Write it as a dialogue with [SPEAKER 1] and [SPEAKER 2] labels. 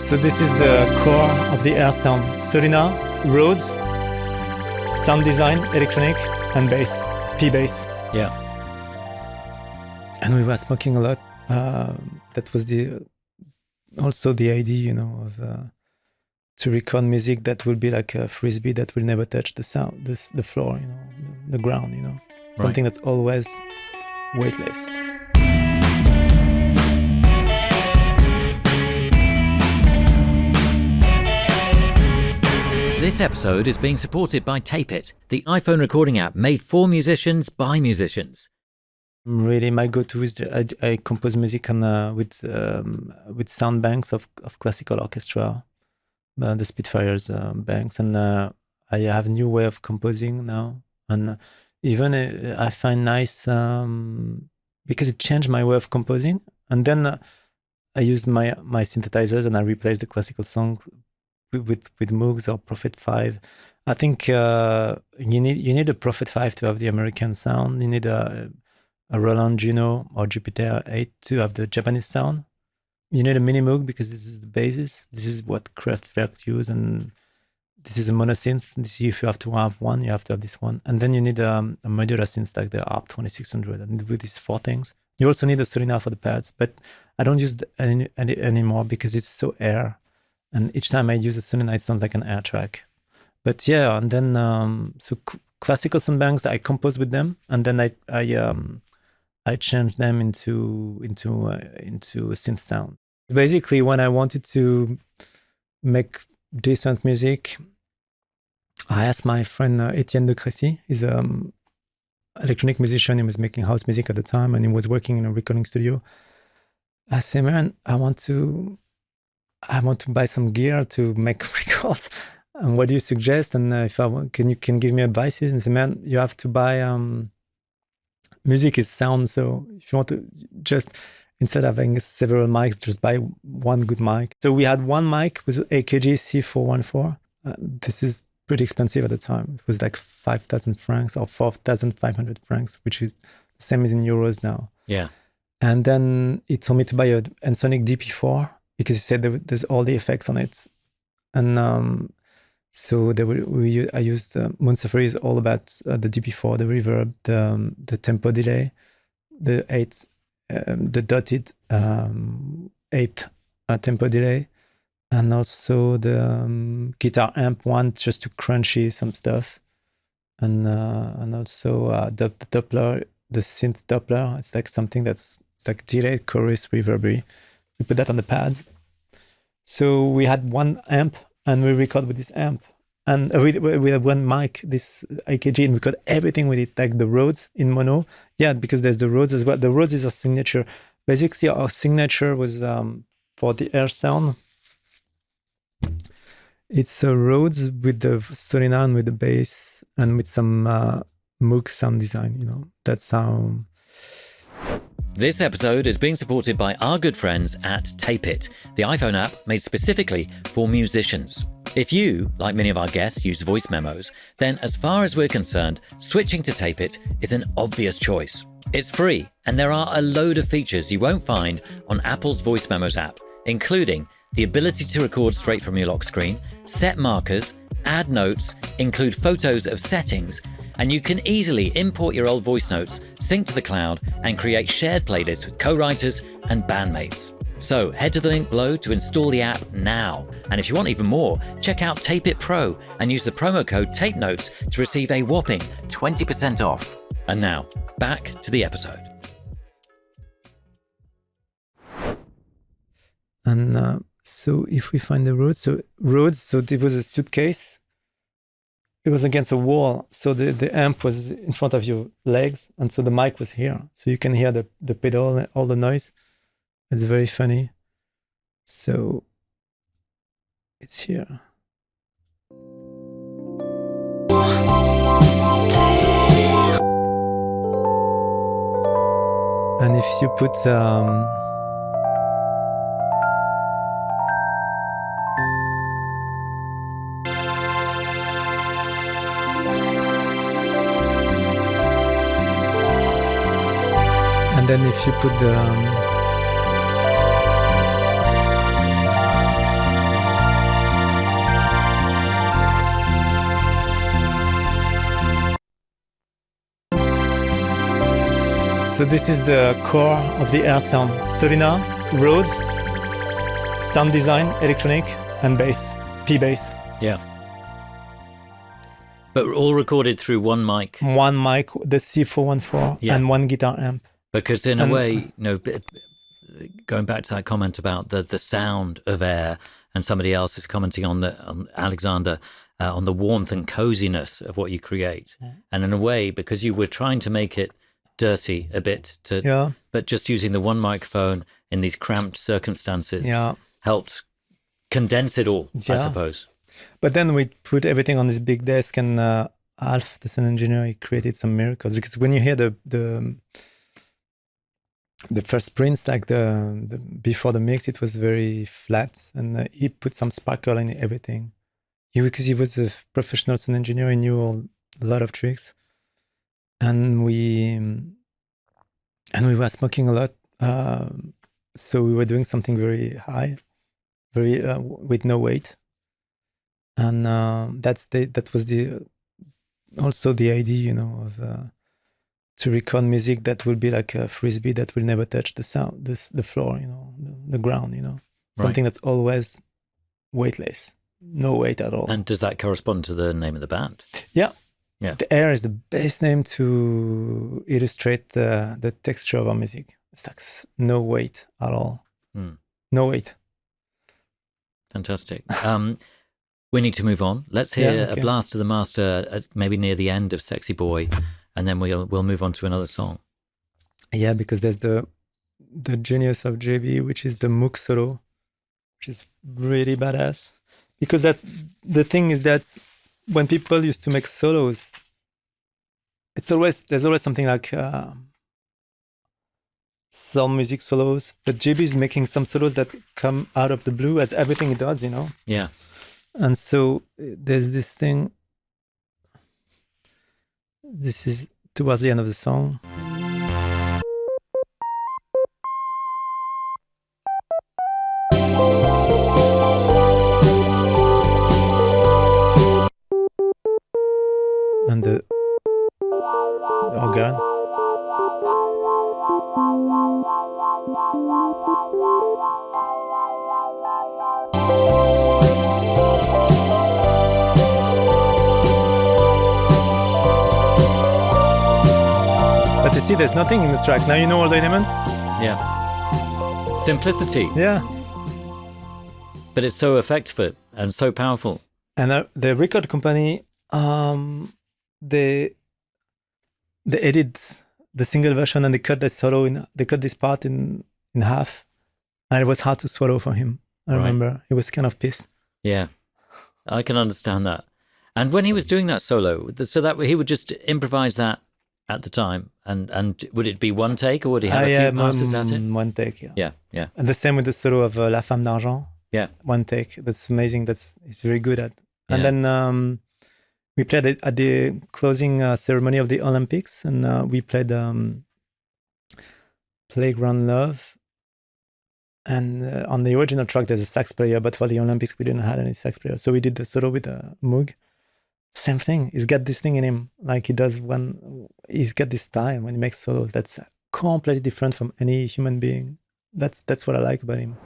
[SPEAKER 1] So this is the core of the air sound. Solina, Rhodes, sound design, electronic, and bass, P-bass.
[SPEAKER 2] Yeah.
[SPEAKER 1] And we were smoking a lot. That was also the idea, of to record music that will be like a frisbee that will never touch the sound, the floor, the ground, something that's always weightless.
[SPEAKER 2] This episode is being supported by Tape It, the iPhone recording app made for musicians by musicians.
[SPEAKER 1] Really, my go-to is I compose music with sound banks of classical orchestra, the Spitfire's banks, and I have a new way of composing now, and even I find nice because it changed my way of composing, and then I use my synthesizers and I replace the classical songs with Moogs or Prophet 5. I think you need a Prophet 5 to have the American sound. You need a Roland Juno or Jupiter 8 to have the Japanese sound. You need a mini Moog because this is the basis. This is what Kraftwerk use, and this is a monosynth. If you have to have one, you have to have this one. And then you need a modular synth like the ARP 2600. And with these four things, you also need a Solina for the pads, but I don't use any anymore because it's so air. And each time I use a Solina, it sounds like an air track. But yeah, and then classical sound banks, I compose with them, and then I change them into a synth sound. Basically, when I wanted to make decent music, I asked my friend Etienne de Crécy. He's an electronic musician. He was making house music at the time, and he was working in a recording studio. I said, man, I want to buy some gear to make records. And what do you suggest? And if I want, can give me advice? And he said, man, you have to buy music is sound. So if you want to just, instead of having several mics, just buy one good mic. So we had one mic with AKG C414. This is pretty expensive at the time. It was like 5,000 francs or 4,500 francs, which is the same as in euros now.
[SPEAKER 2] Yeah.
[SPEAKER 1] And then he told me to buy a Ensoniq DP4 because he said there's all the effects on it. And so I used Moon Safari is all about the DP4, the reverb, the tempo delay, the dotted eighth tempo delay, and also the guitar amp one just to crunchy some stuff, and also the Doppler, the synth Doppler. It's like something it's like delayed chorus reverb. We put that on the pads. So we had one amp, and we record with this amp. And we have one mic, this AKG, and we got everything with it, like the Rhodes in mono. Yeah, because there's the Rhodes as well. The Rhodes is our signature. Basically, our signature was for the air sound. It's a Rhodes with the Solina and with the bass and with some Moog sound design. That's how...
[SPEAKER 2] This episode is being supported by our good friends at Tape It, the iPhone app made specifically for musicians. If you, like many of our guests, use voice memos, then as far as we're concerned, switching to Tape It is an obvious choice. It's free, and there are a load of features you won't find on Apple's Voice Memos app, including the ability to record straight from your lock screen, set markers, add notes, include photos of settings, and you can easily import your old voice notes, sync to the cloud, and create shared playlists with co-writers and bandmates. So head to the link below to install the app now. And if you want even more, check out Tape It Pro and use the promo code TAPENOTES to receive a whopping 20% off. And now, back to the episode.
[SPEAKER 1] And so if we find the Rhodes, so it was a suitcase. It was against a wall, so the amp was in front of your legs, and so the mic was here. So you can hear the pedal and all the noise. It's very funny. So it's here. And if you put and then if you put the So this is the core of the air sound. Solina, Rhodes, sound design, electronic, and bass, P-bass.
[SPEAKER 2] Yeah. But all recorded through one mic.
[SPEAKER 1] One mic, the C414, and one guitar amp.
[SPEAKER 2] Because in a way, going back to that comment about the sound of air, and somebody else is commenting on Alexander, on the warmth and coziness of what you create. And in a way, because you were trying to make it dirty a bit, but just using the one microphone in these cramped circumstances helped condense it all, I suppose.
[SPEAKER 1] But then we put everything on this big desk, and Alf, the sound engineer, he created some miracles. Because when you hear the first prints, like the before the mix, it was very flat, and he put some sparkle in everything. Because he was a professional sound engineer, he knew a lot of tricks, and we were smoking a lot, so we were doing something very high, very with no weight. And that was also the idea, of to record music that will be like a frisbee that will never touch the sound, the floor, the ground, something that's always weightless, no weight at all.
[SPEAKER 2] And does that correspond to the name of the band?
[SPEAKER 1] Yeah. The air is the best name to illustrate the texture of our music. It's like no weight at all. No weight.
[SPEAKER 2] Fantastic. We need to move on. Let's hear a blast of the master, maybe near the end of Sexy Boy, and then we'll move on to another song.
[SPEAKER 1] Yeah, because there's the genius of JB, which is the Moog solo, which is really badass. Because the thing is that when people used to make solos, there's always something like some music solos, but JB is making some solos that come out of the blue, as everything he does,
[SPEAKER 2] Yeah.
[SPEAKER 1] And so there's this thing. This is towards the end of the song. And the organ. But you see, there's nothing in this track. Now you know all the elements?
[SPEAKER 2] Yeah. Simplicity.
[SPEAKER 1] Yeah.
[SPEAKER 2] But it's so effective and so powerful.
[SPEAKER 1] And the record company, they edit the single version, and they cut the solo they cut this part in half, and it was hard to swallow for him. I remember he was kind of pissed.
[SPEAKER 2] Yeah, I can understand that. And when he was doing that solo, so that he would just improvise that at the time, and would it be one take, or would he have a few passes at it?
[SPEAKER 1] One take,
[SPEAKER 2] yeah.
[SPEAKER 1] And the same with the solo of La Femme d'Argent.
[SPEAKER 2] Yeah,
[SPEAKER 1] one take. That's amazing. He's very good at. And then we played it at the closing ceremony of the Olympics, and we played Playground Love. And on the original track, there's a sax player, but for the Olympics, we didn't have any sax player. So we did the solo with Moog. Same thing. He's got this thing in him, like he does when he's got this style when he makes solos that's completely different from any human being. That's what I like about him.